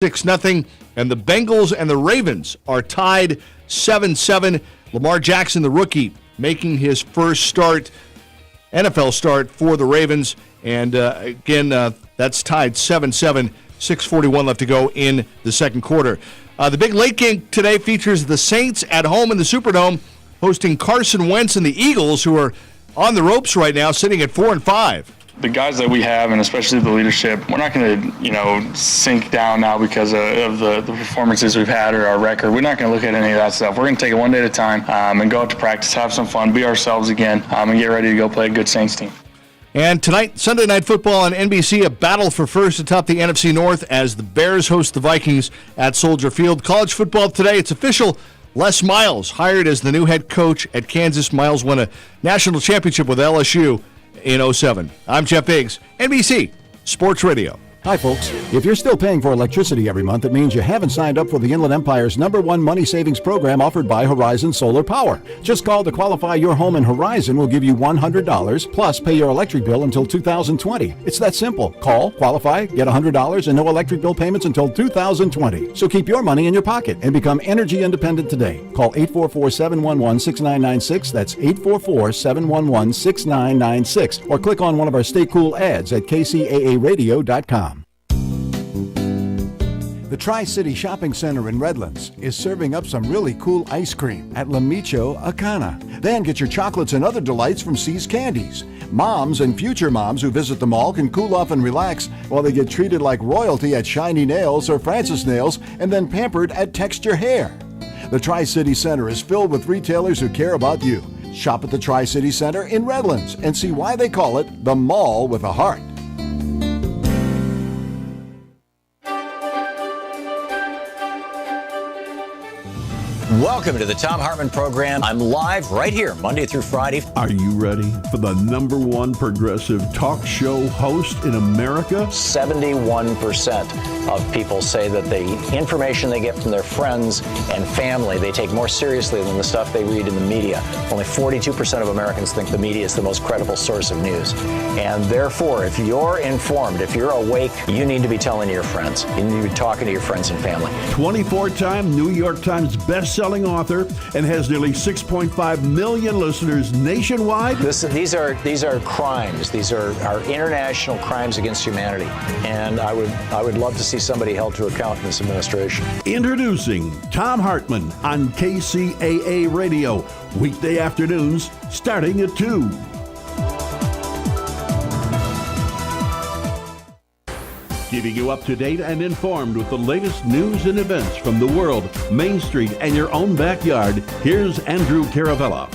6-0, and the Bengals and the Ravens are tied 7-7. Lamar Jackson, the rookie, making his first NFL start for the Ravens. And again, that's tied 7-7, 6:41 left to go in the second quarter. The big late game today features the Saints at home in the Superdome, hosting Carson Wentz and the Eagles, who are on the ropes right now, sitting at 4-5. The guys that we have, and especially the leadership, we're not going to, sink down now because of the performances we've had or our record. We're not going to look at any of that stuff. We're going to take it one day at a time and go out to practice, have some fun, be ourselves again, and get ready to go play a good Saints team. And tonight, Sunday Night Football on NBC, a battle for first atop the NFC North as the Bears host the Vikings at Soldier Field. College football today, it's official. Les Miles hired as the new head coach at Kansas. Miles won a national championship with LSU in 2007. I'm Jeff Biggs, NBC Sports Radio. Hi, folks. If you're still paying for electricity every month, it means you haven't signed up for the Inland Empire's #1 money savings program offered by Horizon Solar Power. Just call to qualify your home, and Horizon will give you $100 plus pay your electric bill until 2020. It's that simple. Call, qualify, get $100 and no electric bill payments until 2020. So keep your money in your pocket and become energy independent today. Call 844-711-6996. That's 844-711-6996. Or click on one of our Stay Cool ads at KCAAradio.com. The Tri-City Shopping Center in Redlands is serving up some really cool ice cream at La Micho Acana. Then get your chocolates and other delights from C's Candies. Moms and future moms who visit the mall can cool off and relax while they get treated like royalty at Shiny Nails or Francis Nails and then pampered at Texture Hair. The Tri-City Center is filled with retailers who care about you. Shop at the Tri-City Center in Redlands and see why they call it the Mall with a Heart. Welcome to the Tom Hartman Program. I'm live right here, Monday through Friday. Are you ready for the #1 progressive talk show host in America? 71% of people say that the information they get from their friends and family, they take more seriously than the stuff they read in the media. Only 42% of Americans think the media is the most credible source of news. And therefore, if you're informed, if you're awake, you need to be telling your friends. You need to be talking to your friends and family. 24-time New York Times best-selling author and has nearly 6.5 million listeners nationwide. These are crimes. These are international crimes against humanity. And I would love to see somebody held to account in this administration. Introducing Tom Hartman on KCAA Radio, weekday afternoons starting at 2. Keeping you up to date and informed with the latest news and events from the world, Main Street, and your own backyard, here's Andrew Caravella.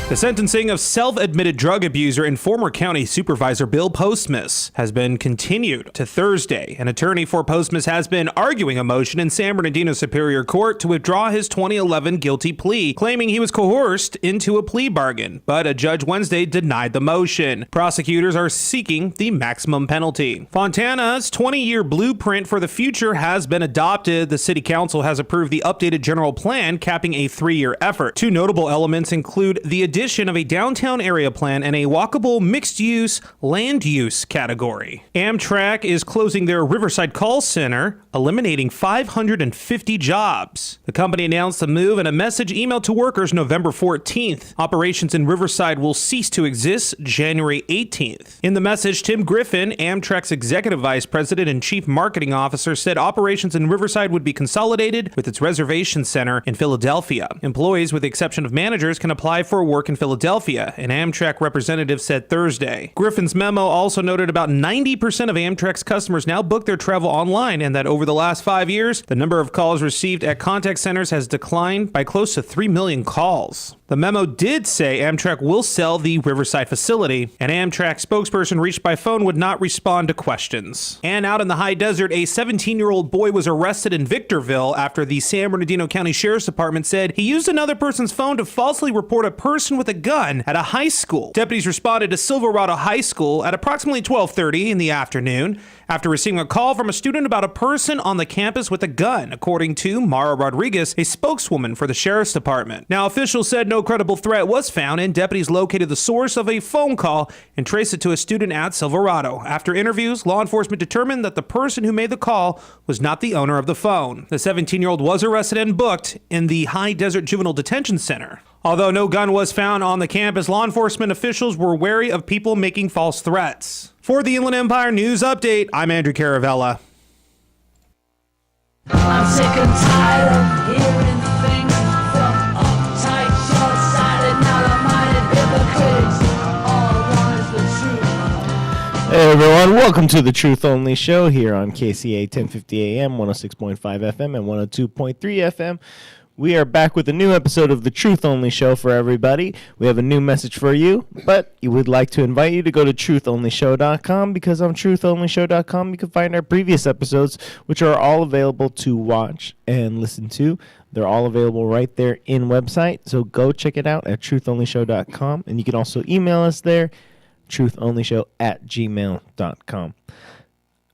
The sentencing of self-admitted drug abuser and former county supervisor Bill Postmus has been continued to Thursday. An attorney for Postmus has been arguing a motion in San Bernardino Superior Court to withdraw his 2011 guilty plea, claiming he was coerced into a plea bargain. But a judge Wednesday denied the motion. Prosecutors are seeking the maximum penalty. Fontana's 20-year blueprint for the future has been adopted. The city council has approved the updated general plan, capping a 3-year effort. Two notable elements include the addition of a downtown area plan and a walkable mixed-use land use category. Amtrak is closing their Riverside call center, eliminating 550 jobs. The company announced the move in a message emailed to workers November 14th. Operations in Riverside will cease to exist January 18th. In the message, Tim Griffin, Amtrak's executive vice president and chief marketing officer, said operations in Riverside would be consolidated with its reservation center in Philadelphia. Employees, with the exception of managers, can apply for work in Philadelphia, an Amtrak representative said Thursday. Griffin's memo also noted about 90% of Amtrak's customers now book their travel online, and that over the last 5 years, the number of calls received at contact centers has declined by close to 3 million calls. The memo did say Amtrak will sell the Riverside facility. An Amtrak spokesperson reached by phone would not respond to questions. And out in the high desert, a 17-year-old boy was arrested in Victorville after the San Bernardino County Sheriff's Department said he used another person's phone to falsely report a person person with a gun at a high school. Deputies responded to Silverado High School at approximately 12:30 in the afternoon after receiving a call from a student about a person on the campus with a gun, according to Mara Rodriguez, a spokeswoman for the Sheriff's Department. Now, officials said no credible threat was found, and deputies located the source of a phone call and traced it to a student at Silverado. After interviews, law enforcement determined that the person who made the call was not the owner of the phone. The 17-year-old was arrested and booked in the High Desert Juvenile Detention Center. Although no gun was found on the campus, law enforcement officials were wary of people making false threats. For the Inland Empire News Update, I'm Andrew Caravella. I'm sick and tired of hearing things from uptight, short-sighted, narrow-minded hypocrites. All I want is the truth. Hey everyone, welcome to the Truth Only Show here on KCAA 1050 AM, 106.5 FM, and 102.3 FM. We are back with a new episode of the Truth Only Show for everybody. We have a new message for you, but we would like to invite you to go to truthonlyshow.com, because on truthonlyshow.com you can find our previous episodes, which are all available to watch and listen to. They're all available right there in website, so go check it out at truthonlyshow.com, and you can also email us there, truthonlyshow@gmail.com.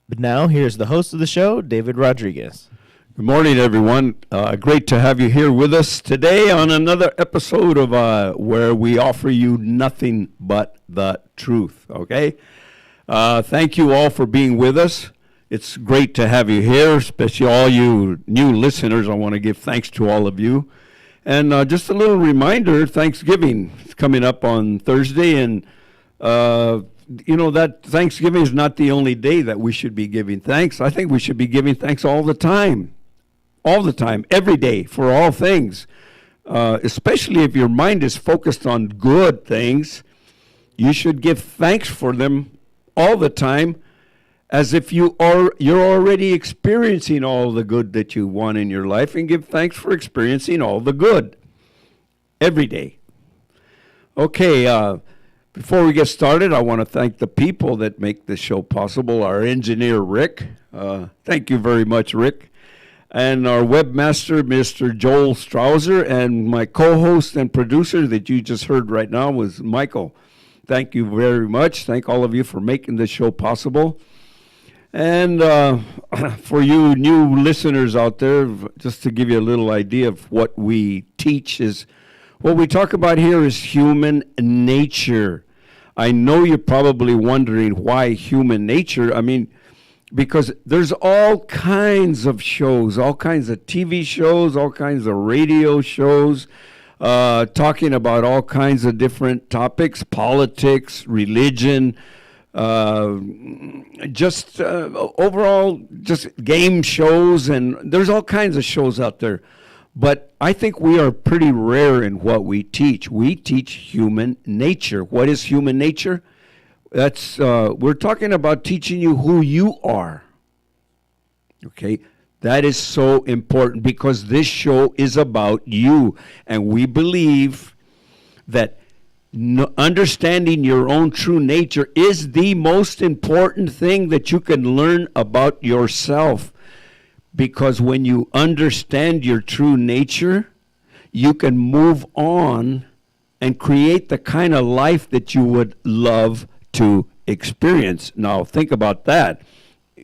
But now, here's the host of the show, David Rodriguez. Good morning, everyone. Great to have you here with us today on another episode of where we offer you nothing but the truth, okay? Thank you all for being with us. It's great to have you here, especially all you new listeners. I want to give thanks to all of you. And just a little reminder, Thanksgiving is coming up on Thursday, and that Thanksgiving is not the only day that we should be giving thanks. I think we should be giving thanks all the time, every day, for all things. Especially if your mind is focused on good things, you should give thanks for them all the time, as if you're already experiencing all the good that you want in your life, and give thanks for experiencing all the good every day. Okay, before we get started, I want to thank the people that make this show possible. Our engineer, Rick. Thank you very much, Rick. And our webmaster, Mr. Joel Strouser, and my co-host and producer that you just heard right now was Michael. Thank you very much. Thank all of you for making this show possible. And for you new listeners out there, just to give you a little idea of what we teach, is what we talk about here is human nature. I know you're probably wondering why human nature. I mean, because there's all kinds of shows, all kinds of TV shows, all kinds of radio shows, talking about all kinds of different topics, politics, religion, overall, just game shows, and there's all kinds of shows out there. But I think we are pretty rare in what we teach. We teach human nature. What is human nature? That's we're talking about teaching you who you are. Okay, that is so important, because this show is about you, and we believe that understanding your own true nature is the most important thing that you can learn about yourself. Because when you understand your true nature, you can move on and create the kind of life that you would love to experience. Now, think about that.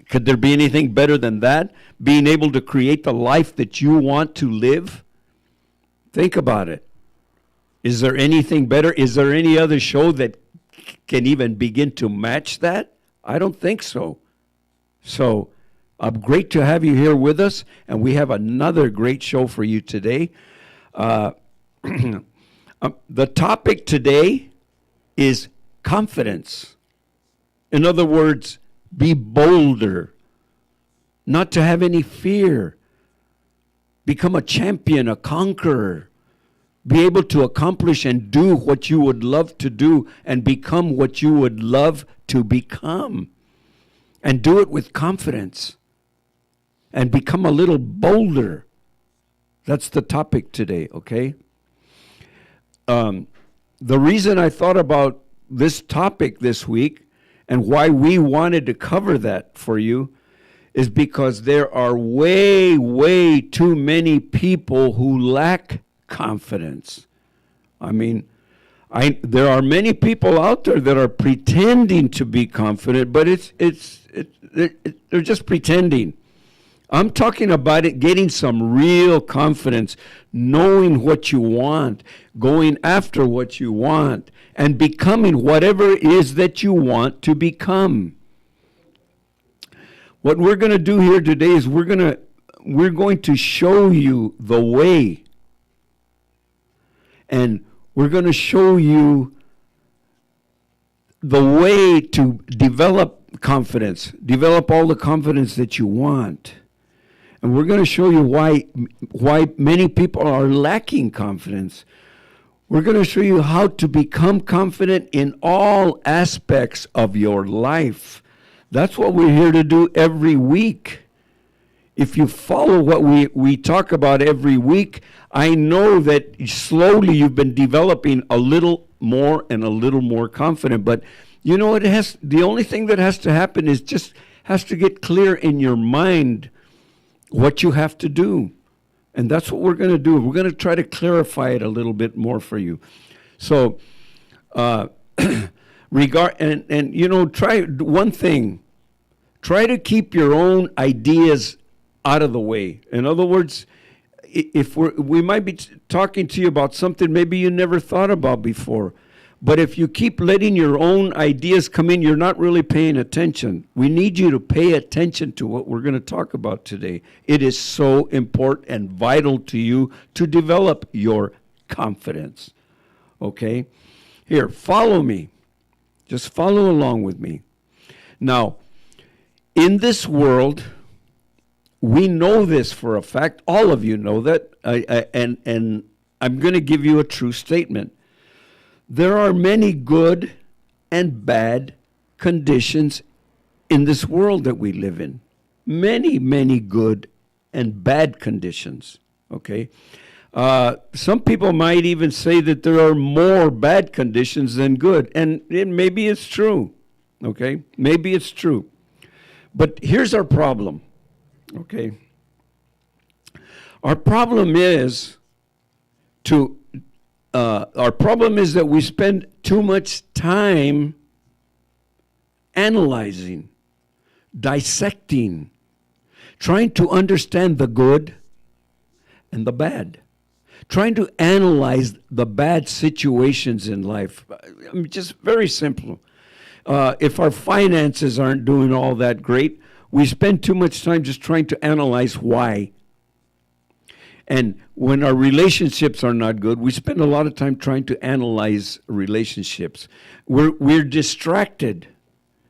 Could there be anything better than that? Being able to create the life that you want to live? Think about it. Is there anything better? Is there any other show that can even begin to match that? I don't think so. So, great to have you here with us, and we have another great show for you today. The topic today is confidence. In other words, be bolder, not to have any fear. Become a champion, a conqueror. Be able to accomplish and do what you would love to do, and become what you would love to become. And do it with confidence. And become a little bolder. That's the topic today, okay? The reason I thought about this topic this week and why we wanted to cover that for you is because there are way, way too many people who lack confidence. I mean, There are many people out there that are pretending to be confident, but they're just pretending. I'm talking about it, getting some real confidence, knowing what you want, going after what you want, and becoming whatever it is that you want to become. What we're going to do here today is we're going to show you the way. And we're going to show you the way to develop confidence, develop all the confidence that you want. And we're going to show you why many people are lacking confidence. We're going to show you how to become confident in all aspects of your life. That's what we're here to do every week. If you follow what we talk about every week, I know that slowly you've been developing a little more and a little more confident. But you know, the only thing that has to happen is just has to get clear in your mind what you have to do. And that's what we're going to do. We're going to try to clarify it a little bit more for you. So, try one thing. Try to keep your own ideas out of the way. In other words, if we might be talking to you about something maybe you never thought about before. But if you keep letting your own ideas come in, you're not really paying attention. We need you to pay attention to what we're going to talk about today. It is so important and vital to you to develop your confidence. Okay? Here, follow me. Just follow along with me. Now, in this world, we know this for a fact. All of you know that. And I'm going to give you a true statement. There are many good and bad conditions in this world that we live in. Many, many good and bad conditions. Okay? Some people might even say that there are more bad conditions than good. And maybe it's true. Okay? Maybe it's true. But here's our problem. Okay? Our problem is that we spend too much time analyzing, dissecting, trying to understand the good and the bad, trying to analyze the bad situations in life. I mean, just very simple. If our finances aren't doing all that great, we spend too much time just trying to analyze why. And when our relationships are not good, we spend a lot of time trying to analyze relationships. We're distracted.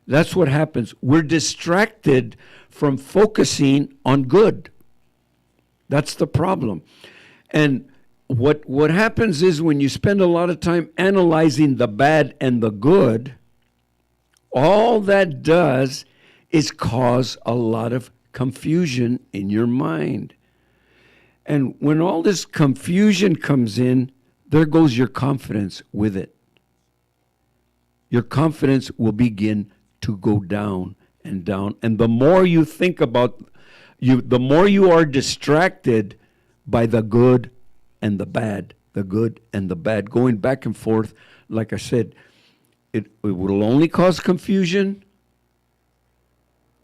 That's what happens. We're distracted from focusing on good. That's the problem. And what happens is when you spend a lot of time analyzing the bad and the good, all that does is cause a lot of confusion in your mind. And when all this confusion comes in, there goes your confidence with it. Your confidence will begin to go down and down. And the more you think about the more you are distracted by the good and the bad, going back and forth. Like I said, it will only cause confusion,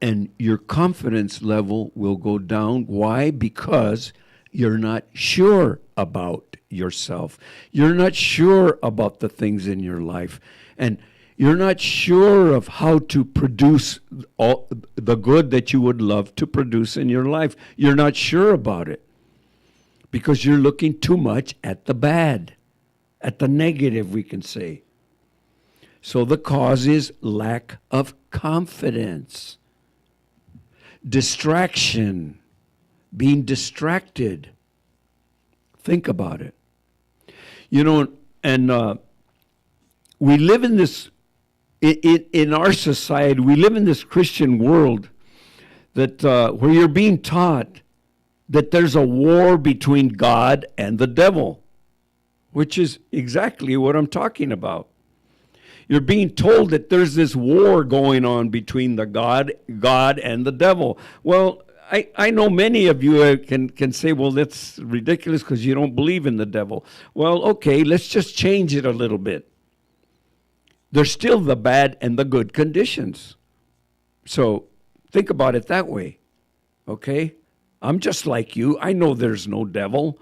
and your confidence level will go down. Why? Because you're not sure about yourself. You're not sure about the things in your life. And you're not sure of how to produce all the good that you would love to produce in your life. You're not sure about it because you're looking too much at the bad, at the negative, we can say. So the cause is lack of confidence, distraction, being distracted. Think about it. You know, and we live in this, in our society, we live in this Christian world that where you're being taught that there's a war between God and the devil, which is exactly what I'm talking about. You're being told that there's this war going on between the God and the devil. Well, I know many of you can say, well, that's ridiculous because you don't believe in the devil. Well, okay, let's just change it a little bit. There's still the bad and the good conditions. So think about it that way, okay? I'm just like you. I know there's no devil.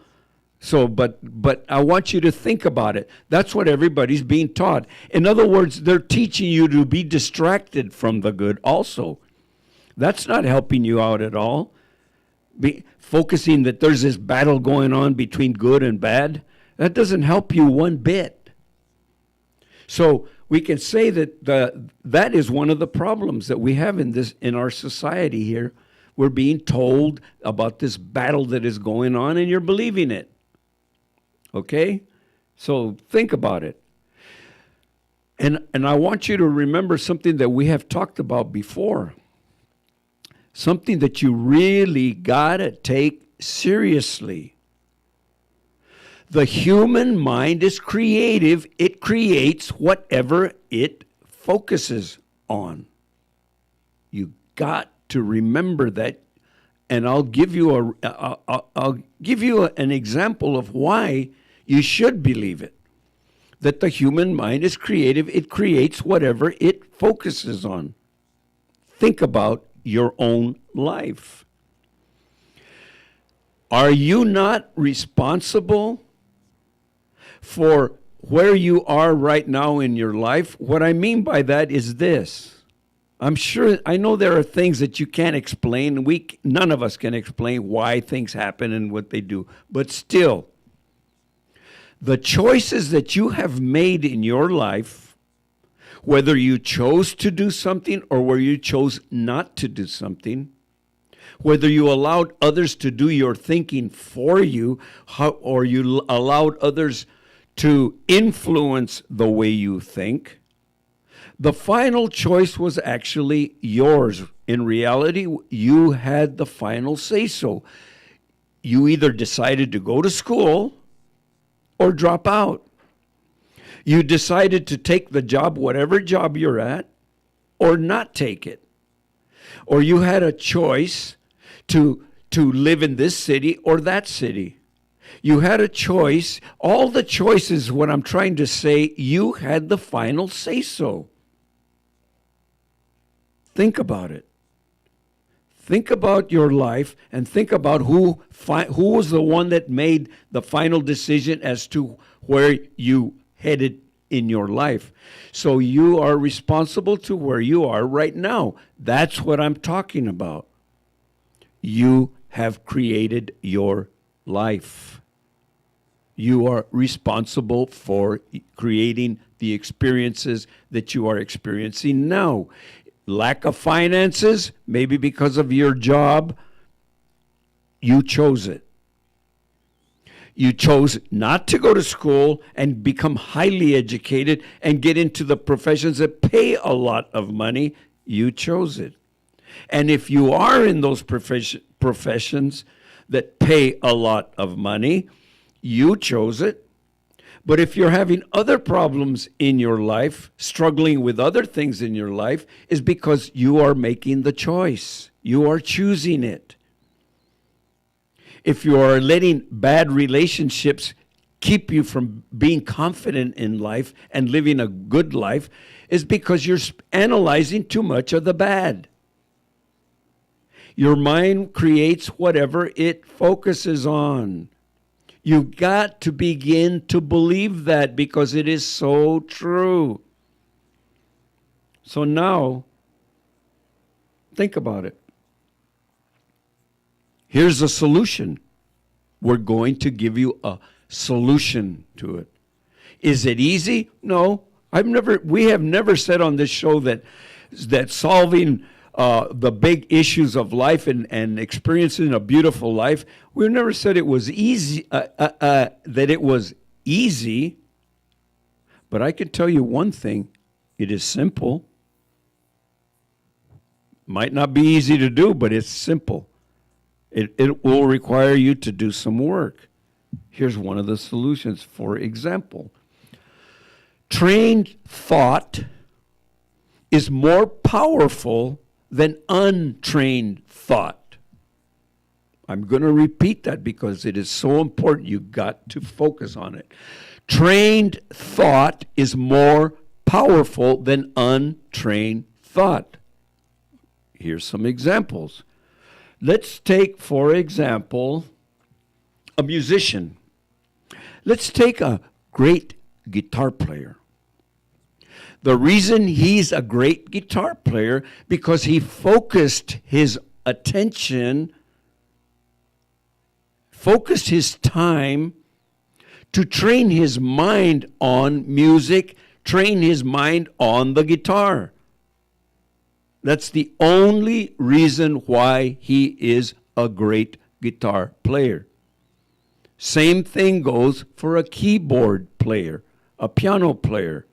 So, but I want you to think about it. That's what everybody's being taught. In other words, they're teaching you to be distracted from the good also. That's not helping you out at all. Focusing that there's this battle going on between good and bad, that doesn't help you one bit. So we can say that that is one of the problems that we have in our society here. We're being told about this battle that is going on, and you're believing it. Okay? So think about it. And I want you to remember something that we have talked about before. Something that you really gotta take seriously. The human mind is creative. It creates whatever it focuses on. You got to remember that, and I'll give you an example of why you should believe it. That the human mind is creative. It creates whatever it focuses on. Think about your own life. Are you not responsible for where you are right now in your life? What I mean by that is this. I know there are things that you can't explain. None of us can explain why things happen and what they do. But still, the choices that you have made in your life, whether you chose to do something or whether you chose not to do something, whether you allowed others to do your thinking for you, or you allowed others to influence the way you think, the final choice was actually yours. In reality, you had the final say-so. You either decided to go to school or drop out. You decided to take the job, whatever job you're at, or not take it. Or you had a choice to live in this city or that city. You had a choice. All the choices, what I'm trying to say, you had the final say-so. Think about it. Think about your life and think about who was the one that made the final decision as to where you headed in your life. So you are responsible to where you are right now. That's what I'm talking about. You have created your life. You are responsible for creating the experiences that you are experiencing now. Lack of finances, maybe because of your job, you chose it. You chose not to go to school and become highly educated and get into the professions that pay a lot of money. You chose it. And if you are in those professions that pay a lot of money, you chose it. But if you're having other problems in your life, struggling with other things in your life, is because you are making the choice. You are choosing it. If you are letting bad relationships keep you from being confident in life and living a good life, is because you're analyzing too much of the bad. Your mind creates whatever it focuses on. You've got to begin to believe that because it is so true. So now, think about it. Here's a solution. We're going to give you a solution to it. Is it easy? No. We have never said on this show that solving the big issues of life and experiencing a beautiful life, we've never said it was easy, that it was easy. But I can tell you one thing, it is simple. Might not be easy to do, but it's simple. It will require you to do some work. Here's one of the solutions. For example, trained thought is more powerful than untrained thought. I'm going to repeat that because it is so important. You got to focus on it. Trained thought is more powerful than untrained thought. Here's some examples. Let's take, for example, a musician. Let's take a great guitar player. The reason he's a great guitar player because he focused his attention, focused his time to train his mind on music, train his mind on the guitar. That's the only reason why he is a great guitar player. Same thing goes for a keyboard player, a piano player.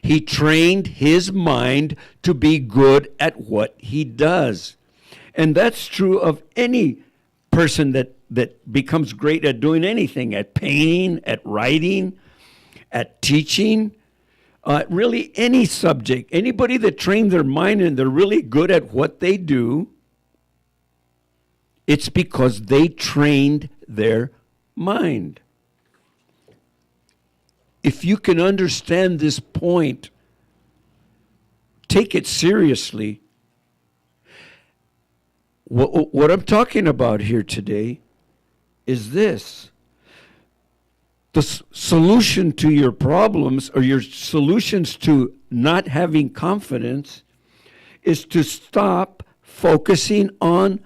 He trained his mind to be good at what he does. And that's true of any person that becomes great at doing anything, at painting, at writing, at teaching, really any subject. Anybody that trained their mind and they're really good at what they do, it's because they trained their mind. If you can understand this point, take it seriously. What I'm talking about here today is this. The solution to your problems or your solutions to not having confidence is to stop focusing on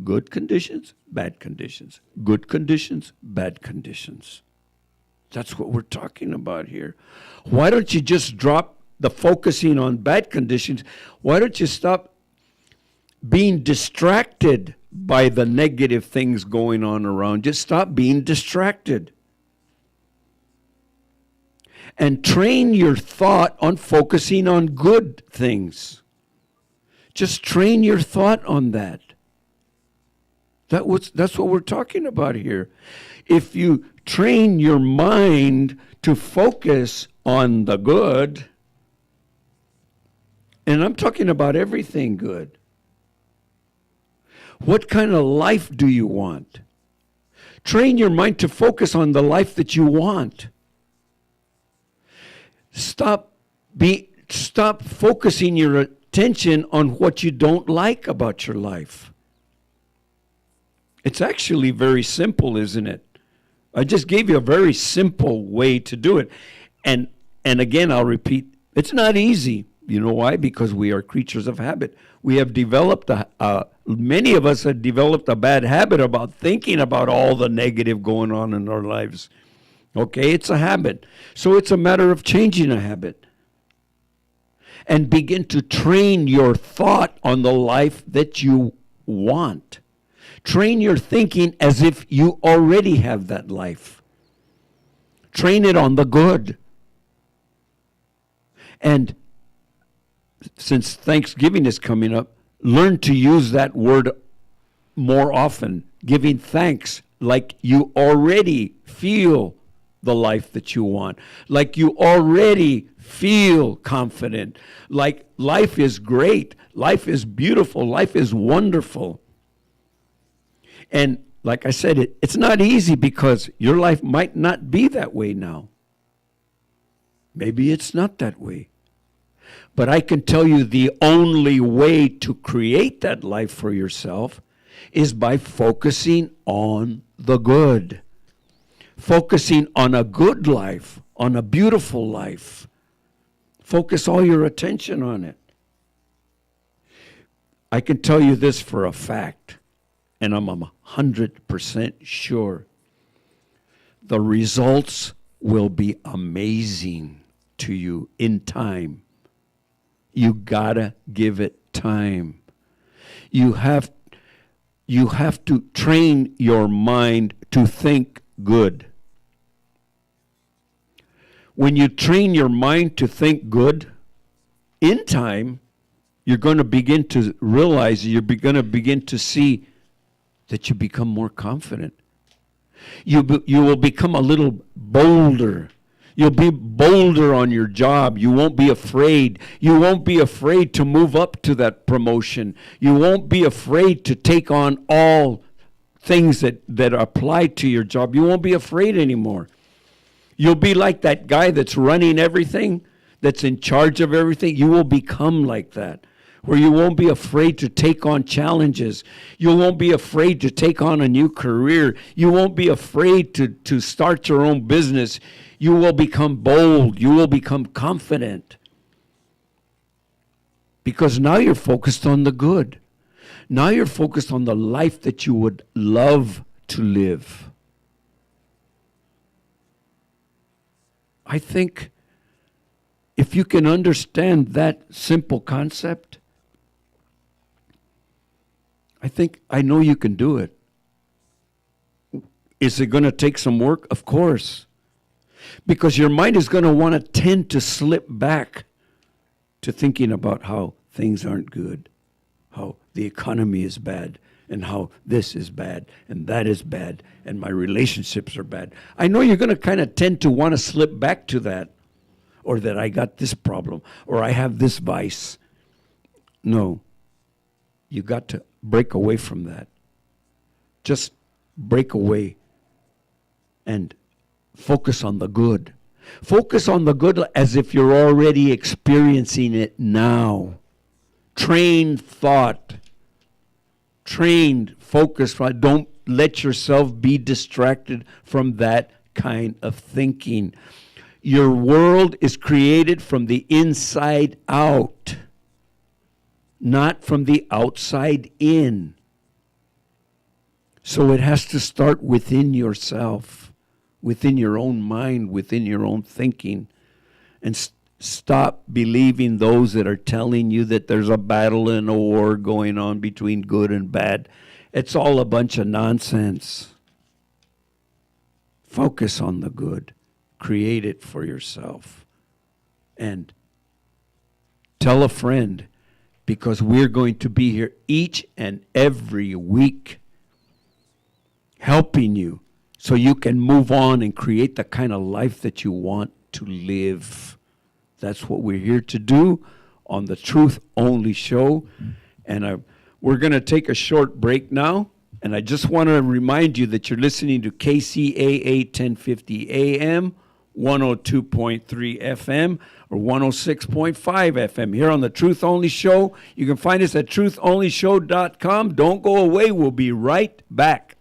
good conditions, bad conditions, good conditions, bad conditions. That's what we're talking about here. Why don't you just drop the focusing on bad conditions? Why don't you stop being distracted by the negative things going on around? Just stop being distracted. And train your thought on focusing on good things. Just train your thought on that. That's what we're talking about here. If you train your mind to focus on the good, and I'm talking about everything good. What kind of life do you want? Train your mind to focus on the life that you want. Stop focusing your attention on what you don't like about your life. It's actually very simple, isn't it? I just gave you a very simple way to do it. And again, I'll repeat, it's not easy. You know why? Because we are creatures of habit. We have developed, many of us have developed a bad habit about thinking about all the negative going on in our lives. Okay, it's a habit. So it's a matter of changing a habit. And begin to train your thought on the life that you want. Train your thinking as if you already have that life. Train it on the good. And since Thanksgiving is coming up, learn to use that word more often, giving thanks like you already feel the life that you want, like you already feel confident, like life is great, life is beautiful, life is wonderful. And like I said, it's not easy because your life might not be that way now. Maybe it's not that way. But I can tell you the only way to create that life for yourself is by focusing on the good. Focusing on a good life, on a beautiful life. Focus all your attention on it. I can tell you this for a fact, and I'm 100% sure. The results will be amazing to you in time. You gotta give it time. You have to train your mind to think good. When you train your mind to think good, in time, you're going to begin to realize, you're going to begin to see that you become more confident. You will become a little bolder. You'll be bolder on your job. You won't be afraid. You won't be afraid to move up to that promotion. You won't be afraid to take on all things that apply to your job. You won't be afraid anymore. You'll be like that guy that's running everything, that's in charge of everything. You will become like that, where you won't be afraid to take on challenges. You won't be afraid to take on a new career. You won't be afraid to start your own business. You will become bold. You will become confident. Because now you're focused on the good. Now you're focused on the life that you would love to live. I think if you can understand that simple concept, I know you can do it. Is it going to take some work? Of course. Because your mind is going to want to tend to slip back to thinking about how things aren't good, how the economy is bad, and how this is bad, and that is bad, and my relationships are bad. I know you're going to kind of tend to want to slip back to that, or that I got this problem, or I have this vice. No. You got to break away from that. Just break away and focus on the good. Focus on the good as if you're already experiencing it now. Trained thought. Trained focus. Don't let yourself be distracted from that kind of thinking. Your world is created from the inside out, not from the outside in. So it has to start within yourself, within your own mind, within your own thinking. And stop believing those that are telling you that there's a battle and a war going on between good and bad. It's all a bunch of nonsense. Focus on the good. Create it for yourself. And tell a friend, because we're going to be here each and every week helping you so you can move on and create the kind of life that you want to live. That's what we're here to do on the Truth Only Show. And we're going to take a short break now. And I just want to remind you that you're listening to KCAA 1050 AM, 102.3 FM, or 106.5 FM here on the Truth Only Show. You can find us at trutholnyshow.com. Don't go away. We'll be right back.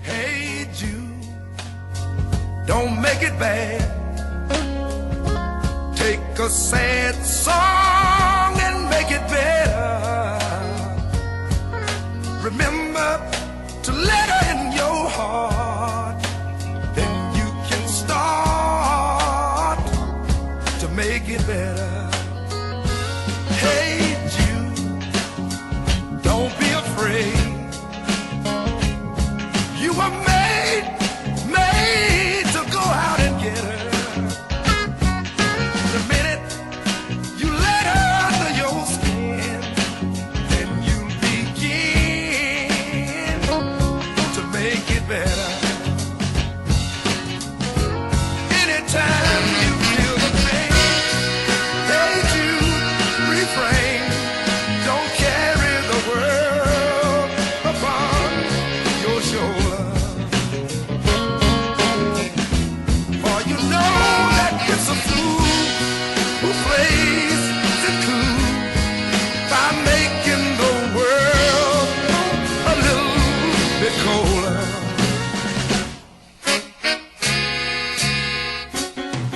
Hey Jude, don't make it bad. Take a sad song and make it better. Remember to let her in your heart. Then you can start to make it better. Hey Jude, don't be afraid. You were made to go out and get her. The minute you let her under your skin, then you begin to make it better. Anytime you feel the pain, hey Jude, refrain. Don't carry the world upon your shoulder. For you know that it's a fool who plays it cool by making the world a little bit colder.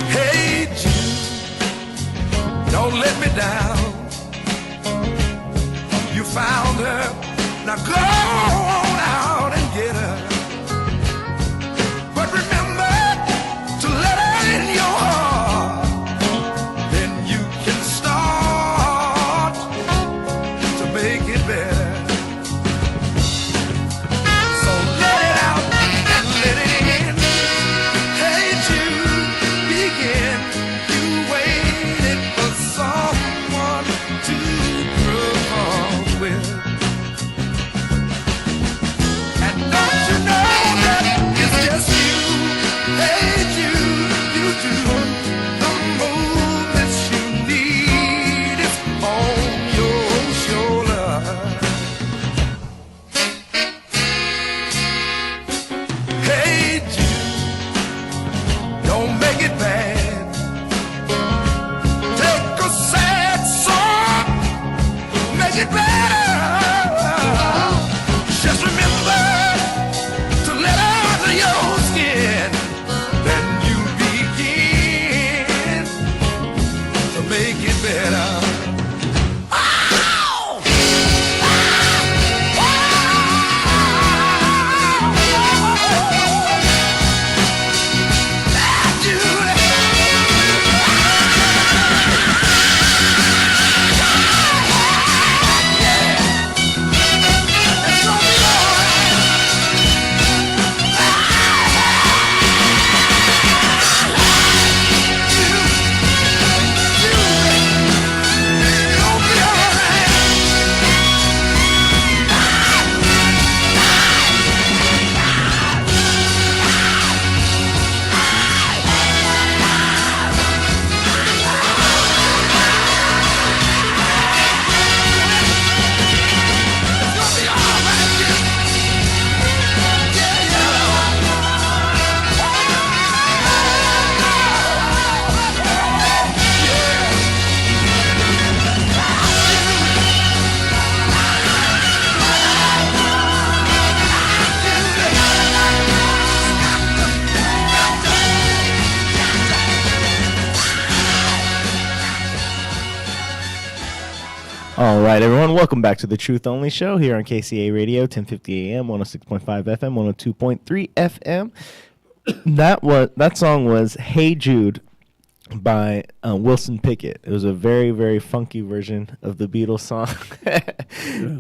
Hey Jude, don't let me down. You found her, now go on out and get her. But remember to let her in your heart. Then you can start to make it better. So let it out and let it in. Hey Jude, begin. You waited for someone to propose with. And don't you make it better. Just remember to let out your skin, then you begin to make it better. All right, everyone, welcome back to the Truth Only Show here on KCAA Radio, 1050 AM, 106.5 FM, 102.3 FM. That song was "Hey Jude" by Wilson Pickett. It was a very, very funky version of the Beatles song,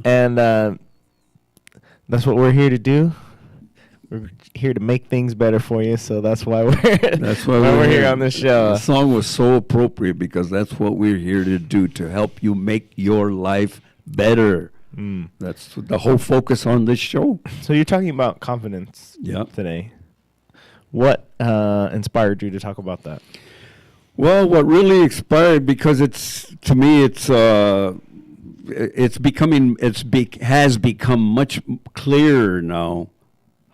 and that's what we're here to do. We're here to make things better for you, so that's why we're here on this show. The song was so appropriate because that's what we're here to do, to help you make your life better. That's the whole focus on this show. So you're talking about confidence today. What inspired you to talk about that? Well, what really inspired, because to me has become much clearer now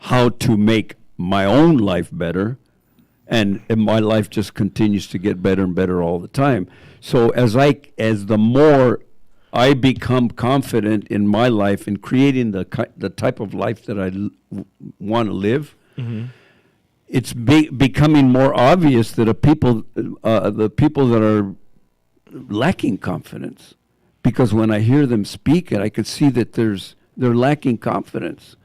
how to make my own life better, and my life just continues to get better and better all the time. So as the more I become confident in my life in creating the type of life that I want to live, it's becoming more obvious that the people that are lacking confidence, because when I hear them speak, and I could see that they're lacking confidence.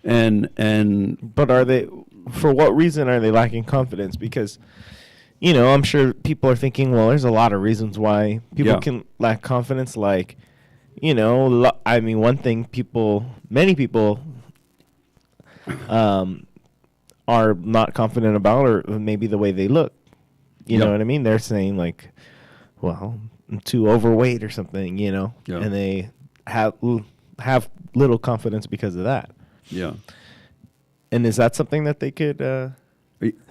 But are they? For what reason are they lacking confidence? Because, I'm sure people are thinking, well, there's a lot of reasons why people can lack confidence. Like, one thing many people, are not confident about, or maybe the way they look. You know what I mean? They're saying like, well, I'm too overweight or something, and they have little confidence because of that. Yeah. And is that something that they could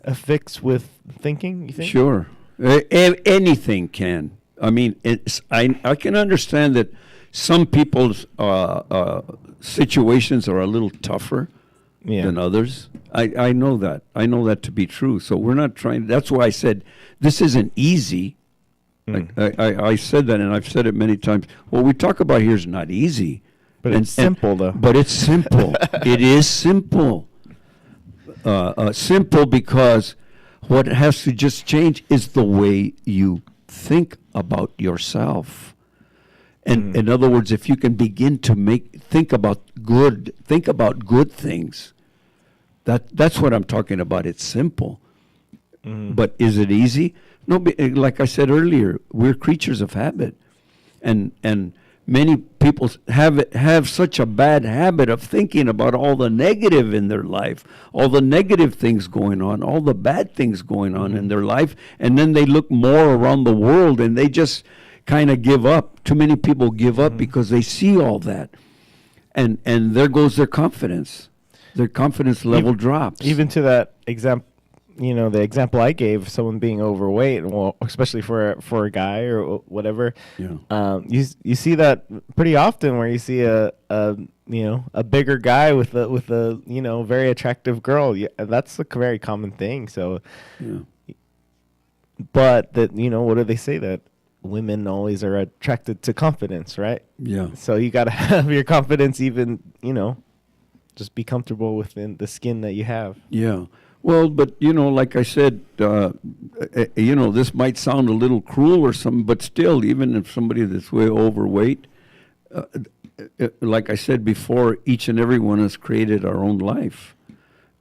affix with thinking, you think? Sure. Anything can. I mean, I can understand that some people's situations are a little tougher than others. I know that. I know that to be true. So we're not trying. That's why I said this isn't easy. I said that, and I've said it many times. What we talk about here is not easy. But it's simple, though. But it's simple. It is simple. Simple because what has to just change is the way you think about yourself. And in other words, if you can begin to think about good things, that's what I'm talking about. It's simple. But is it easy? No, like I said earlier, we're creatures of habit. And many people have such a bad habit of thinking about all the negative in their life, all the negative things going on, all the bad things going on in their life, and then they look more around the world and they just kind of give up. Too many people give up because they see all that, and there goes their confidence. Their confidence level drops. Even to that example. The example I gave, someone being overweight, well, especially for a guy or whatever. Yeah. You see that pretty often, where you see a bigger guy with a very attractive girl. Yeah, that's a very common thing. So, but that what do they say, that women always are attracted to confidence, right? Yeah. So you got to have your confidence, even, just be comfortable within the skin that you have. Yeah. Well, but, like I said, this might sound a little cruel or something, but still, even if somebody that's way overweight, like I said before, each and every one has created our own life.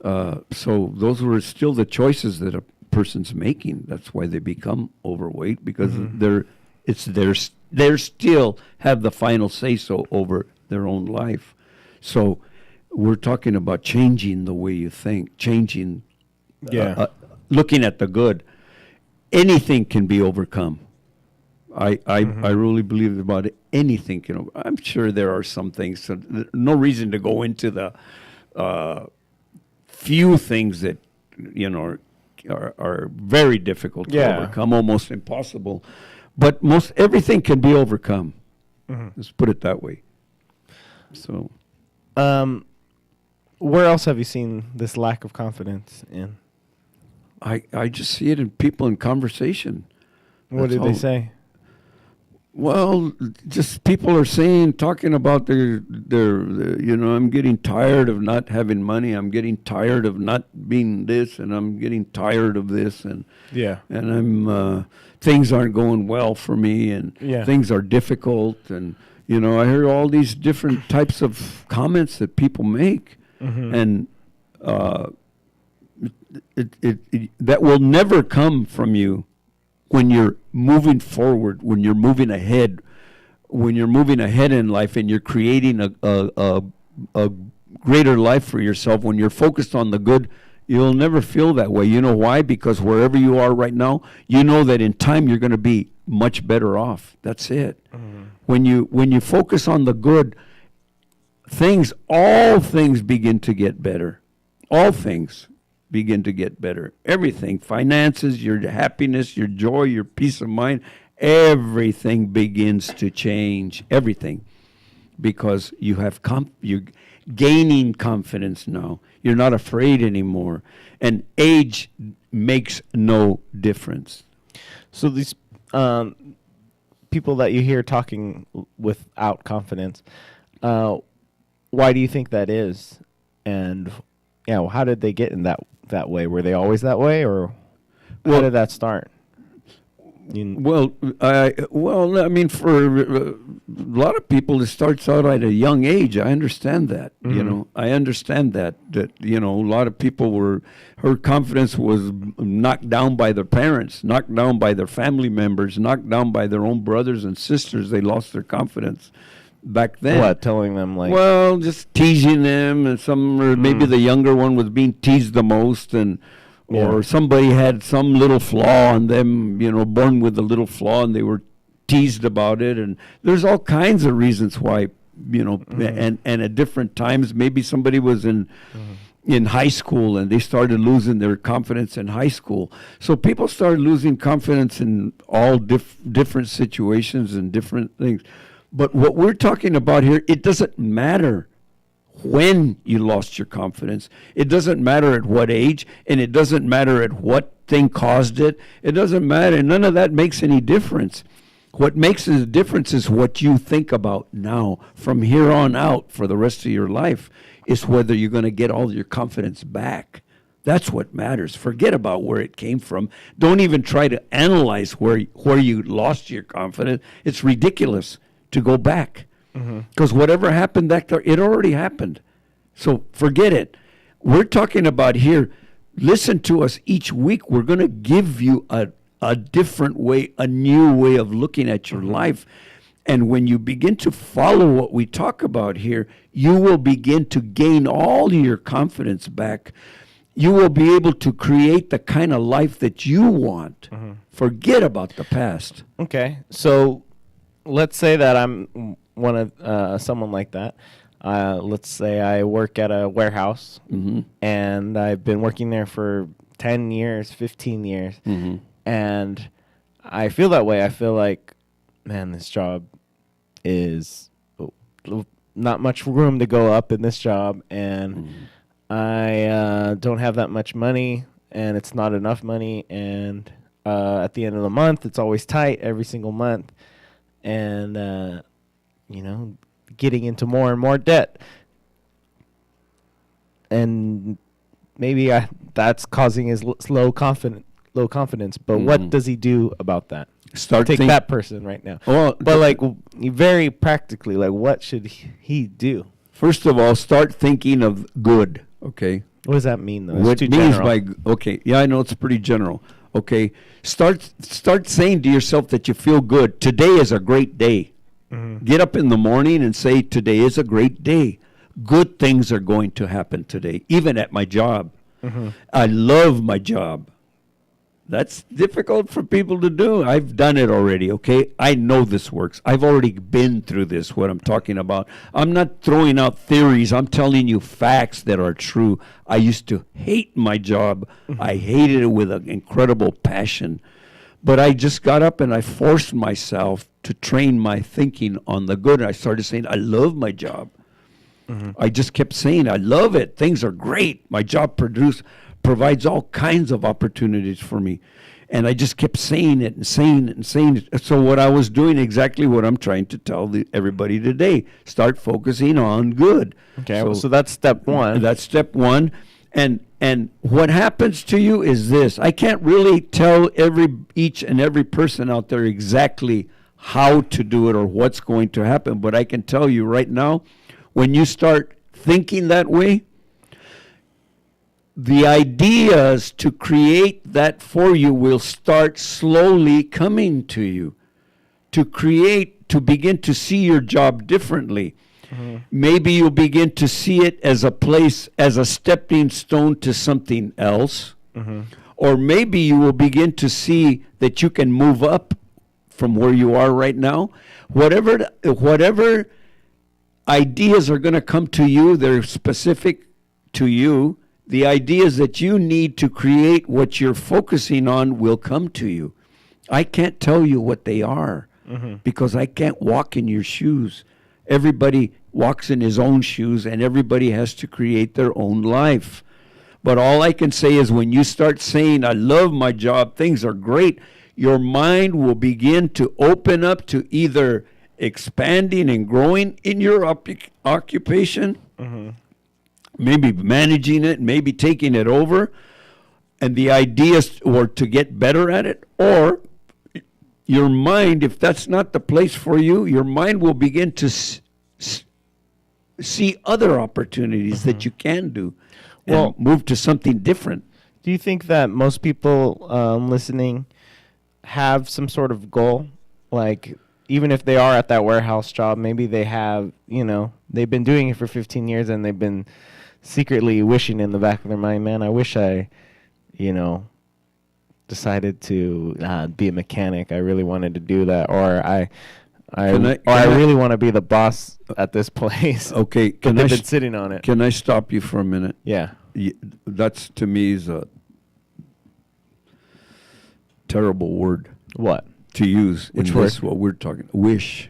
So those were still the choices that a person's making. That's why they become overweight, because they're still have the final say so over their own life. So we're talking about changing the way you think, changing, looking at the good. Anything can be overcome. I really believe about it. Anything can. I'm sure there are some things. So no reason to go into the few things that are very difficult to overcome, almost impossible. But most everything can be overcome. Let's put it that way. So, where else have you seen this lack of confidence in? I just see it in people in conversation. What did they say? Well, just people are talking about their, I'm getting tired of not having money. I'm getting tired of not being this, and I'm getting tired of this, and I'm things aren't going well for me, and things are difficult, and I hear all these different types of comments that people make, and that will never come from you. When you're moving forward, when you're moving ahead in life, and you're creating a greater life for yourself, when you're focused on the good, you'll never feel that way. You know why? Because wherever you are right now, you know that in time you're going to be much better off. That's it. When you focus on the good, all things begin to get better. All things begin to get better. Everything, finances, your happiness, your joy, your peace of mind, everything begins to change. Everything, because you have you're gaining confidence now. You're not afraid anymore, and age makes no difference. So these people that you hear talking without confidence, why do you think that is? And how did they get in that way? Were they always that way, or how did that start? For a lot of people, it starts out at a young age. I understand that. I understand that a lot of people her confidence was knocked down by their parents, knocked down by their family members, knocked down by their own brothers and sisters. They lost their confidence back then. What, telling them like? Well, just teasing them, and or maybe the younger one was being teased the most, or somebody had some little flaw on them, born with a little flaw, and they were teased about it. And there's all kinds of reasons why, and at different times, maybe somebody was in high school and they started losing their confidence in high school. So people started losing confidence in all different situations and different things. But what we're talking about here, it doesn't matter when you lost your confidence. It doesn't matter at what age, and it doesn't matter at what thing caused it. It doesn't matter. None of that makes any difference. What makes a difference is what you think about now, from here on out, for the rest of your life, is whether you're going to get all your confidence back. That's what matters. Forget about where it came from. Don't even try to analyze where you lost your confidence. It's ridiculous to go back, because whatever happened back there, it already happened. So forget it. We're talking about here. Listen to us each week. We're going to give you a different way, a new way of looking at your life. And when you begin to follow what we talk about here, you will begin to gain all your confidence back. You will be able to create the kind of life that you want. Forget about the past. Okay, so let's say that I'm someone like that. Let's say I work at a warehouse, and I've been working there for 10 years, 15 years, and I feel that way. I feel like, man, this job is not much room to go up in this job, and I don't have that much money, and it's not enough money, and at the end of the month. It's always tight every single month. And, getting into more and more debt. And maybe that's causing his low confidence. But what does he do about that? Take that person right now. Well, but very practically, what should he do? First of all, start thinking of good. Okay. What does that mean, though? What It's too means general. yeah, I know it's pretty general. Okay. Start saying to yourself that you feel good. Today is a great day. Get up in the morning and say, today is a great day. Good things are going to happen today, even at my job. I love my job. That's difficult for people to do. I've done it already, okay? I know this works. I've already been through this, what I'm talking about. I'm not throwing out theories. I'm telling you facts that are true. I used to hate my job. I hated it with an incredible passion. But I just got up and I forced myself to train my thinking on the good. I started saying, I love my job. I just kept saying, I love it. Things are great. My job provides all kinds of opportunities for me. And I just kept saying it and saying it and saying it. So what I was doing exactly what I'm trying to tell everybody today. Start focusing on good. Okay, so that's step one. That's step one. And what happens to you is this. I can't really tell each and every person out there exactly how to do it or what's going to happen. But I can tell you right now, when you start thinking that way, the ideas to create that for you will start slowly coming to you. To begin to see your job differently. Maybe you'll begin to see it as a place, as a stepping stone to something else. Or maybe you will begin to see that you can move up from where you are right now. Whatever ideas are going to come to you, they're specific to you. The ideas that you need to create what you're focusing on will come to you. I can't tell you what they are because I can't walk in your shoes. Everybody walks in his own shoes and everybody has to create their own life. But all I can say is when you start saying, I love my job, things are great, your mind will begin to open up to either expanding and growing in your occupation, maybe managing it, maybe taking it over, and the ideas or to get better at it, or your mind, if that's not the place for you, your mind will begin to see other opportunities that you can do and move to something different. Do you think that most people listening have some sort of goal? Like, even if they are at that warehouse job, maybe they have, they've been doing it for 15 years and they've been secretly wishing in the back of their mind, man, I wish I, decided to be a mechanic. I really wanted to do that. Or I really want to be the boss at this place. Okay. But they've been sitting on it. Can I stop you for a minute? Yeah. That's, to me, is a terrible word. What? To use. Which word? What we're talking. Wish.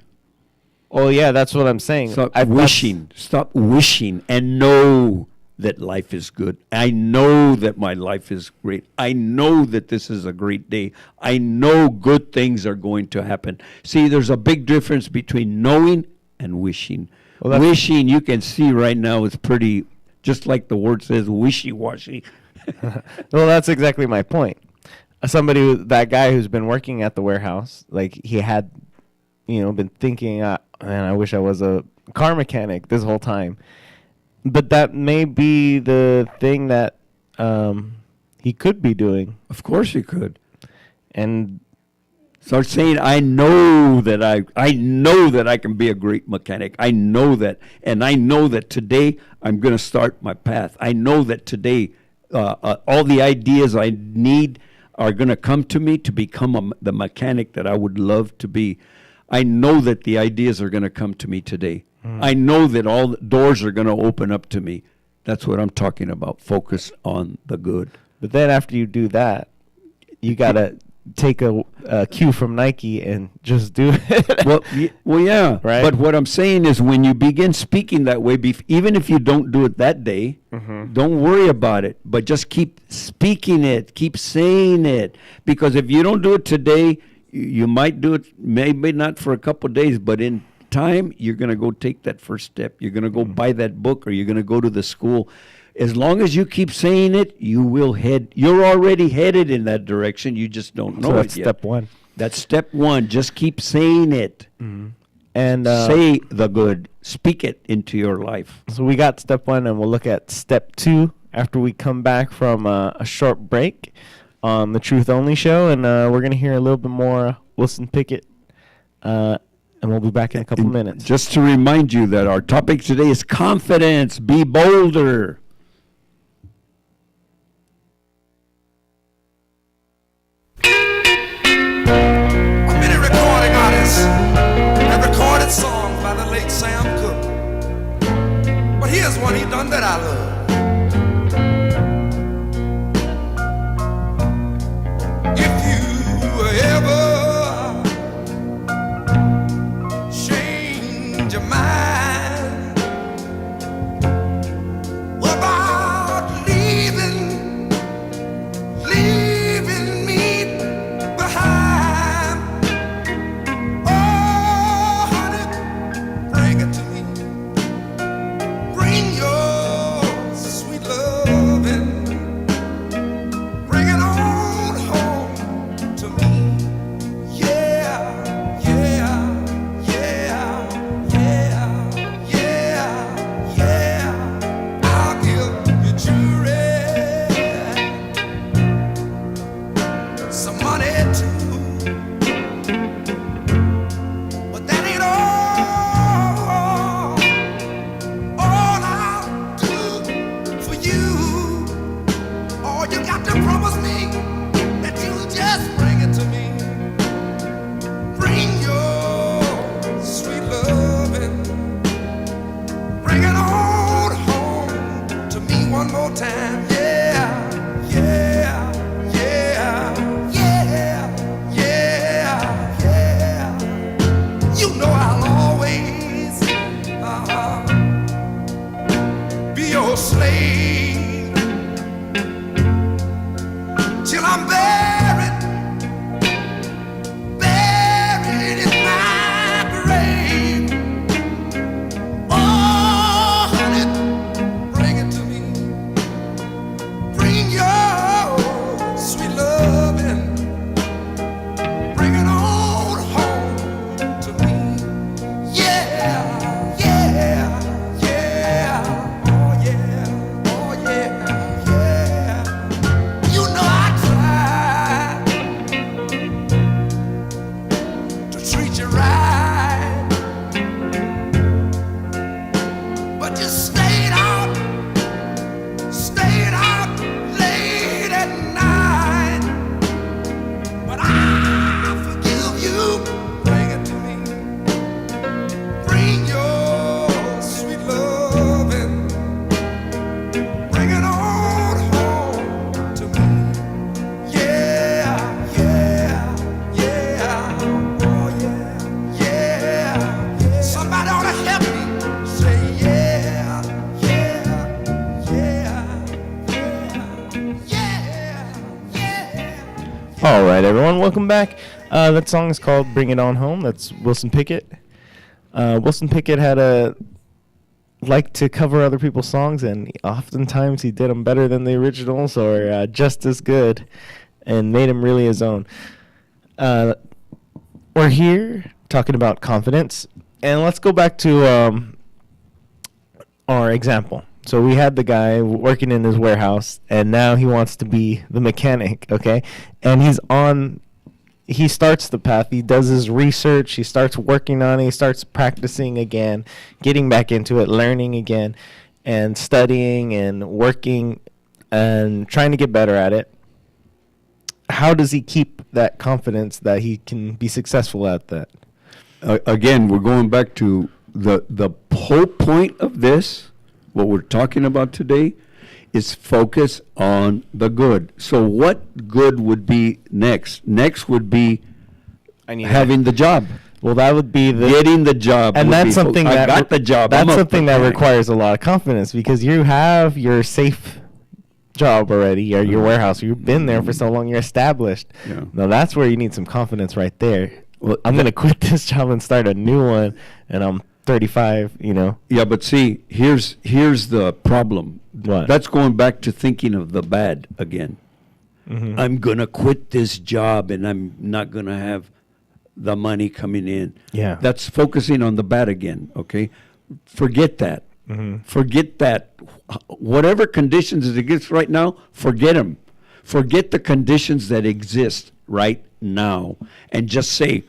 Oh, yeah, that's what I'm saying. Stop wishing. Stop wishing and know that life is good. I know that my life is great. I know that this is a great day. I know good things are going to happen. See, there's a big difference between knowing and wishing. Well, wishing, you can see right now, is pretty, just like the word says, wishy-washy. Well, that's exactly my point. That guy who's been working at the warehouse, like he had, been thinking, man, I wish I was a car mechanic this whole time. But that may be the thing that he could be doing. Of course he could. And start saying, I know that I can be a great mechanic. I know that. And I know that today I'm going to start my path. I know that today all the ideas I need are going to come to me to become the mechanic that I would love to be. I know that the ideas are going to come to me today. I know that all the doors are going to open up to me. That's what I'm talking about. Focus on the good. But then after you do that, you got to take a cue from Nike and just do it. Well, yeah. Right. But what I'm saying is, when you begin speaking that way, even if you don't do it that day, don't worry about it. But just keep speaking it, keep saying it, because if you don't do it today, you might do it maybe not for a couple of days, but in time you're going to go take that first step. You're going to go buy that book, or you're going to go to the school. As long as you keep saying it, you will head. You're already headed in that direction. You just don't know So it that's yet. step one. That's step one. Just keep saying it. And Say the good. Speak it into your life. so we got step one, and we'll look at step two after we come back from a short break on the Truth Only Show. And we're going to hear a little bit more Wilson Pickett. And we'll be back in a couple minutes. Just to remind you that our topic today is confidence. Be bolder. Many recording artists have recorded songs by the late Sam Cooke. But here's one he done that I love. If you ever change your mind about leaving me behind, oh honey, bring it to me. Bring your sweet loving. Bring it on home to me. Yeah, yeah, yeah, yeah, yeah, yeah. I'll give you jewelry, some money too. But that ain't all I'll do for you. Oh, you got to promise me that you'll just bring it to me. Bring your sweet loving. Bring it on home to me one more time. Yeah, yeah, yeah, yeah, yeah, yeah. You know I'll always be your slave till I'm buried in my grave. Oh, honey, bring it to me. Bring your sweet loving. Bring it on home to me. Yeah, yeah, yeah. Oh, yeah, oh, yeah, yeah. You know I try to treat you right, but you stayed out late at night. But I forgive you. Bring it to me. Bring your sweet loving. Bring it on home to me. Yeah, yeah, yeah. Oh, yeah, yeah, yeah. Somebody ought to help me say yeah, yeah, yeah, yeah, yeah. All right, everyone, welcome back. That song is called Bring It On Home. That's Wilson Pickett. Wilson Pickett had like to cover other people's songs, and oftentimes he did them better than the originals, or just as good, and made them really his own. We're here talking about confidence, and let's go back to our example. So we had the guy working in his warehouse, and now he wants to be the mechanic, okay? And he starts the path. He does his research. He starts working on it. He starts practicing again, getting back into it, learning again, and studying and working and trying to get better at it. How does he keep that confidence that he can be successful at that? Again, we're going back to the whole point of this, what we're talking about today, is focus on the good. So what good would be next? Next would be having the job. Well, that would be getting the job, and that's something I got the job. That's something that requires a lot of confidence because you have your safe job already, or your warehouse. You've been there for so long. You're established. Yeah. Now that's where you need some confidence right there. Well, I'm gonna quit this job and start a new one, and I'm 35. Yeah, but see, here's the problem. What? That's going back to thinking of the bad again. Mm-hmm. I'm gonna quit this job, and I'm not gonna have the money coming in. Yeah. That's focusing on the bad again, okay? Forget that. Mm-hmm. Forget that. Whatever conditions it exists right now, forget them. Forget the conditions that exist right now and just say,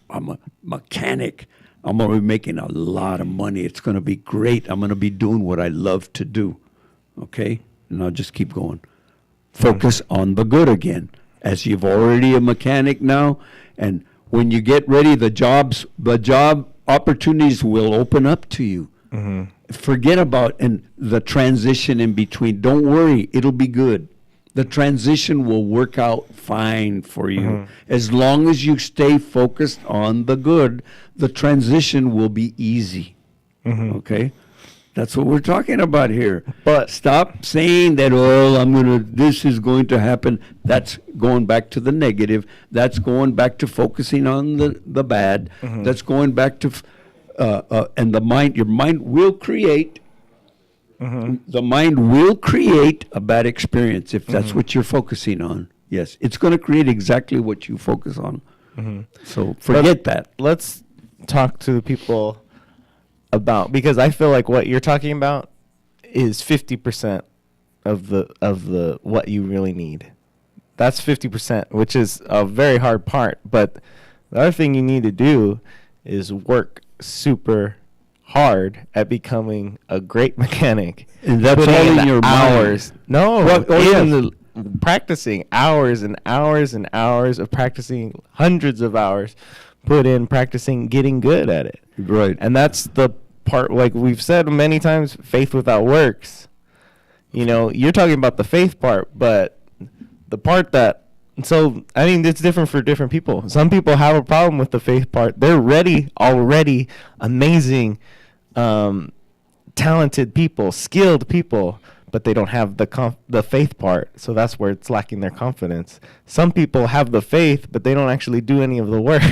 I'm a mechanic. I'm going to be making a lot of money. It's going to be great. I'm going to be doing what I love to do, okay? And I'll just keep going. Focus on the good again. As you've already a mechanic now, and when you get ready, the job opportunities will open up to you. Mm-hmm. Forget about and the transition in between. Don't worry, it'll be good. The transition will work out fine for you. Mm-hmm. As long as you stay focused on the good, the transition will be easy. Mm-hmm. Okay? That's what we're talking about here. But stop saying that, this is going to happen. That's going back to the negative. That's going back to focusing on the bad. Mm-hmm. That's going back to, and your mind will create, the mind will create a bad experience if that's what you're focusing on. Yes, it's going to create exactly what you focus on. So forget that. Let's talk to the people about, because I feel like what you're talking about is 50% of the what you really need. That's 50%, which is a very hard part. But the other thing you need to do is work super hard at becoming a great mechanic. And that's Putting all in the your hours. mind. No, Well, the practicing hours and hours and hours of practicing, hundreds of hours put in practicing, getting good at it. Right. And that's the part, like we've said many times, faith without works. You're talking about the faith part, but the part that, so, I mean, it's different for different people. Some people have a problem with the faith part. They're already amazing, talented people, skilled people, but they don't have the faith part. So that's where it's lacking their confidence. Some people have the faith, but they don't actually do any of the work.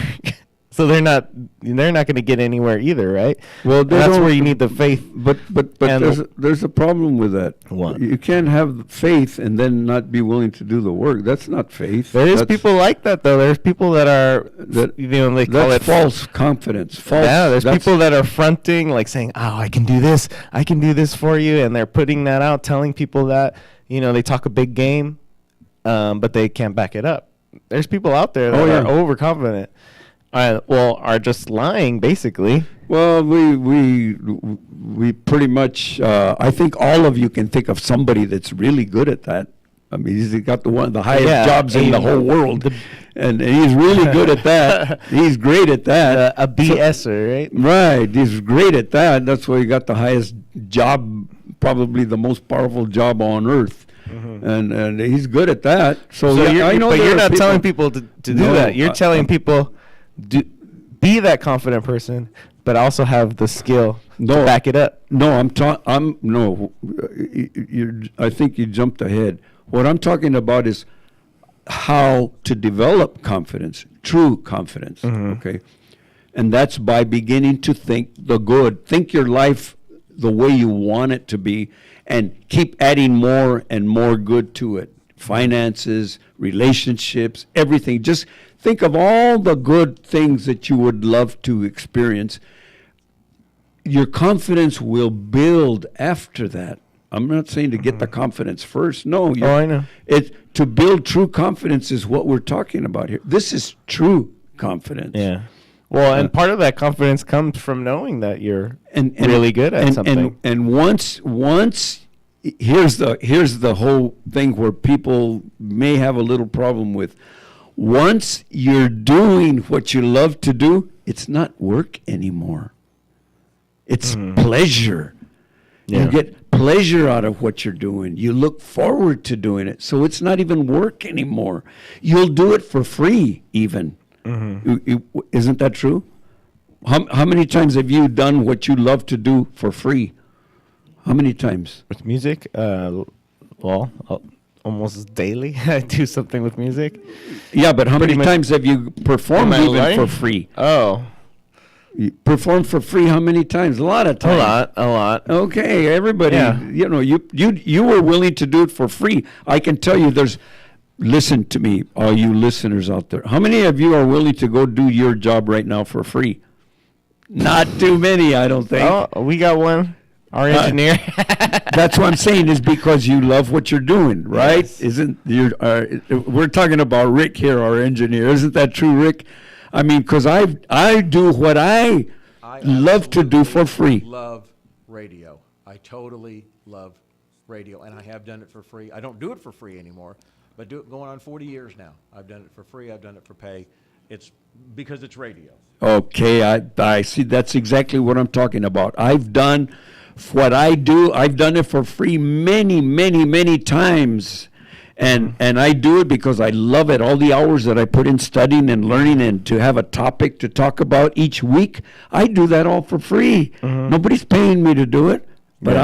So they're not going to get anywhere either, right? Well, that's where you need the faith. But there's a problem with that. What? You can't have faith and then not be willing to do the work. That's not faith. That's people like that, though. There's people that are they call it false confidence. There's people that are fronting, like saying, "Oh, I can do this for you," and they're putting that out, telling people that they talk a big game, but they can't back it up. There's people out there that are overconfident. Are just lying, basically. Well, we pretty much. I think all of you can think of somebody that's really good at that. I mean, he's got one of the highest jobs in the whole world, and he's really good at that. He's great at that. A BSer, right? Right. He's great at that. That's why he got the highest job, probably the most powerful job on earth. And he's good at that. So I know. But you're not telling people to do that. You're telling people. Be that confident person, but also have the skill to back it up. No, I think you jumped ahead. What I'm talking about is how to develop confidence, true confidence. Okay, and that's by beginning to think the good, think your life the way you want it to be, and keep adding more and more good to it. Finances, relationships, everything. Just think of all the good things that you would love to experience. Your confidence will build after that. I'm not saying to get the confidence first. No. I know. To build true confidence is what we're talking about here. This is true confidence. Yeah. Well, and part of that confidence comes from knowing that you're really good at something. And once here's the whole thing where people may have a little problem with. Once you're doing what you love to do, it's not work anymore. It's pleasure. Yeah. You get pleasure out of what you're doing. You look forward to doing it. So it's not even work anymore. You'll do it for free even. Isn't that true? How many times have you done what you love to do for free? How many times? With music, almost daily. I do something with music. Yeah, but how many times have you performed even for free? Oh. You performed for free how many times? A lot of times. A lot. Okay, everybody, Yeah. you were willing to do it for free. I can tell you listen to me, all you listeners out there. How many of you are willing to go do your job right now for free? Not too many, I don't think. Oh, we got one. Our engineer. That's what I'm saying is because you love what you're doing, right? Yes. We're talking about Rick here, our engineer. Isn't that true, Rick? I mean, because I do what I love to do for free. Love radio. I totally love radio, and I have done it for free. I don't do it for free anymore, but going on 40 years now. I've done it for free. I've done it for pay. It's because it's radio. Okay, I see. That's exactly what I'm talking about. I've done what I do. I've done it for free many, many, many times. And I do it because I love it. All the hours that I put in studying and learning and to have a topic to talk about each week, I do that all for free. Nobody's paying me to do it, but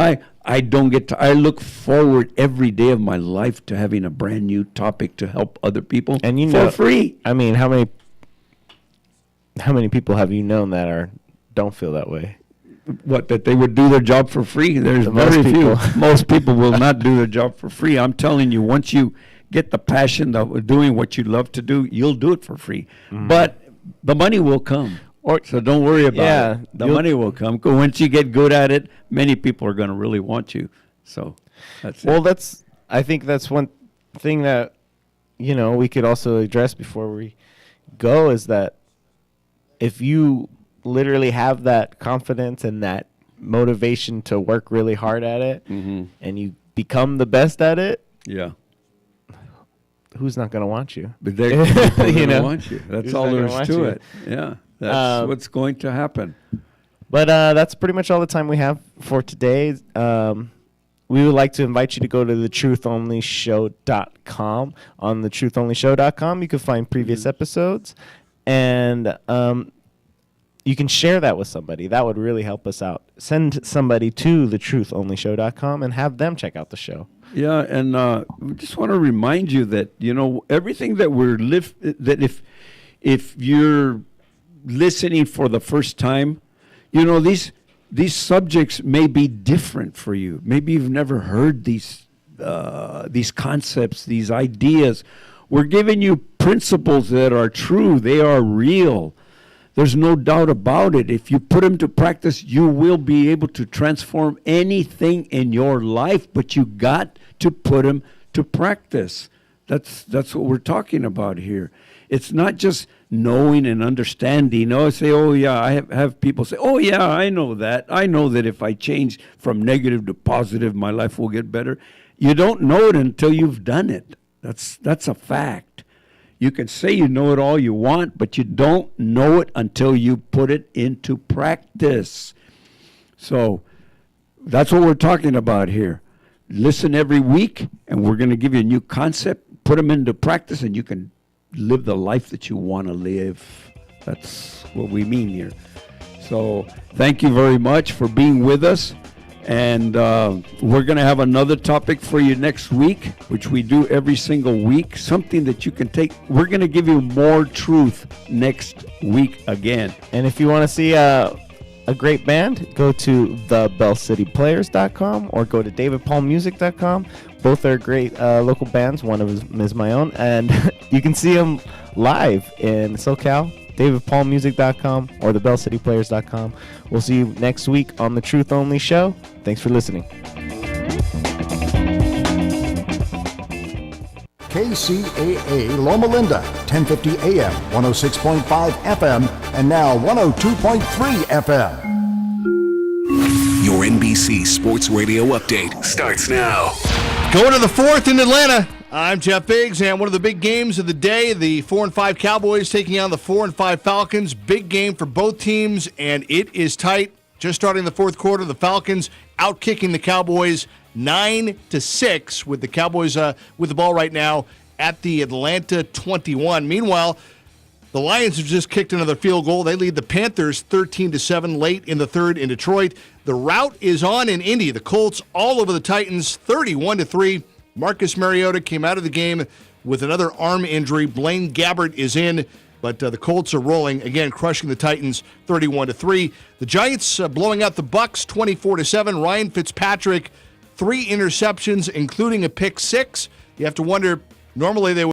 I don't get to. I look forward every day of my life to having a brand new topic to help other people And for free. I mean, how many people have you known that don't feel that way? What, that they would do their job for free? There's very few. Most people will not do their job for free. I'm telling you, once you get the passion of doing what you love to do, you'll do it for free. But the money will come. So don't worry about it. The money will come. Once you get good at it, many people are going to really want you. So that's it. Well, I think that's one thing that, we could also address before we go is that if you literally have that confidence and that motivation to work really hard at it and you become the best at it, who's not going to want you? But they're going to want you. That's Who's all not there gonna is want to you? it. Yeah, that's what's going to happen. But that's pretty much all the time we have for today. We would like to invite you to go to thetruthonlyshow.com. On thetruthonlyshow.com, you can find previous episodes, and you can share that with somebody. That would really help us out. Send somebody to thetruthonlyshow.com and have them check out the show. Yeah, and we just want to remind you that, everything that that if you're listening for the first time, these subjects may be different for you. Maybe you've never heard these concepts, these ideas. We're giving you principles that are true. They are real. There's no doubt about it. If you put them to practice, you will be able to transform anything in your life, but you got to put them to practice. That's what we're talking about here. It's not just knowing and understanding. I have people say, oh, yeah, I know that. I know that if I change from negative to positive, my life will get better. You don't know it until you've done it. That's a fact. You can say you know it all you want, but you don't know it until you put it into practice. So that's what we're talking about here. Listen every week, and we're going to give you a new concept, put them into practice, and you can live the life that you want to live. That's what we mean here. So thank you very much for being with us. And we're going to have another topic for you next week, which we do every single week, something that you can take. We're going to give you more truth next week again. And if you want to see a great band, go to thebellcityplayers.com or go to davidpaulmusic.com. Both are great local bands. One of them is my own. And you can see them live in SoCal. davidpaulmusic.com or thebellcityplayers.com. We'll see you next week on The Truth Only Show. Thanks for listening. KCAA Loma Linda, 1050 AM, 106.5 FM, and now 102.3 FM. Your NBC Sports Radio update starts now. Going to the fourth in Atlanta. I'm Jeff Biggs, and one of the big games of the day, the 4-5 Cowboys taking on the 4-5 Falcons. Big game for both teams, and it is tight Just starting the fourth quarter, the Falcons out-kicking the Cowboys 9-6 with the Cowboys with the ball right now at the Atlanta 21. Meanwhile, the Lions have just kicked another field goal. They lead the Panthers 13-7 late in the third in Detroit. The rout is on in Indy. The Colts all over the Titans 31-3. Marcus Mariota came out of the game with another arm injury. Blaine Gabbert is in, but the Colts are rolling, again, crushing the Titans 31-3. The Giants blowing out the Bucs 24-7. Ryan Fitzpatrick, 3 interceptions, including a pick 6. You have to wonder, normally they would